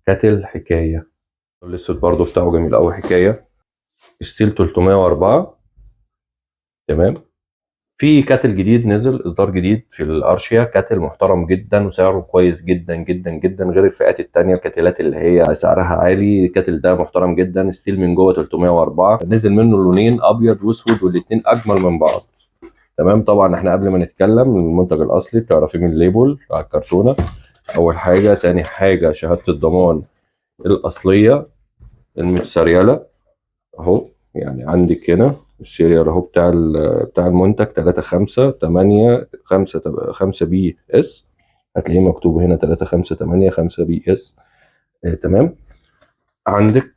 كاتل حكايه. الاسود برضو بتاعه جميل قوي، حكايه ستيل 304. تمام. في كاتل جديد نزل، اصدار جديد في الارشيا، كاتل محترم جدا وسعره كويس جدا جدا جدا، غير الفئات التانية الكاتلات اللي هي سعرها عالي. الكاتل ده محترم جدا، ستيل من جوه 304. نزل منه لونين، ابيض واسود، والاتنين اجمل من بعض. تمام. طبعا احنا قبل ما نتكلم، المنتج الاصلي بتعرفيه من الليبل على الكرتونه اول حاجه. تاني حاجه شهاده الضمان الاصليه المتسريله اهو. يعني عندك هنا السيريال اهو بتاع المنتج 35885 بي اس. هتلاقيه مكتوب هنا 35885 بي اس. تمام. عندك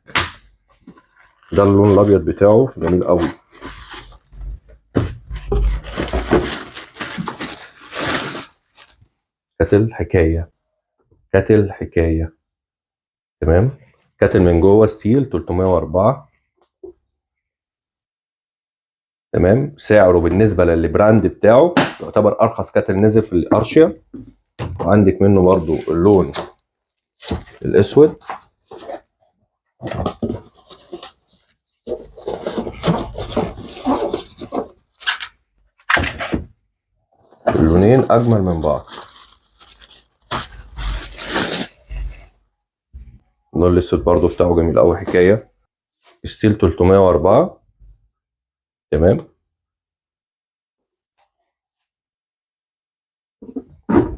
ده اللون الابيض بتاعه جميل قوي. كاتل حكايه. كاتل حكايه. تمام. كاتل من جوه ستيل 304. تمام. سعره بالنسبه للبراند بتاعه يعتبر ارخص كاتل نزل في الارشيا. وعندك منه برضو اللون الاسود. اللونين اجمل من بعض. اللون الاسود برضو بتاعه جميل قوي، حكايه ستيل 304. تمام.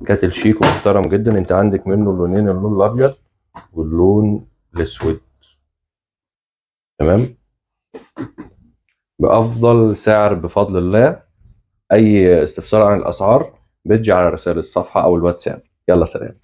كاتل شيك ومحترم جدا. انت عندك منه اللونين، اللون الابيض واللون الاسود. تمام. بافضل سعر بفضل الله. اي استفسار عن الاسعار بيجي على رسائل الصفحه او الواتساب. يلا سلام.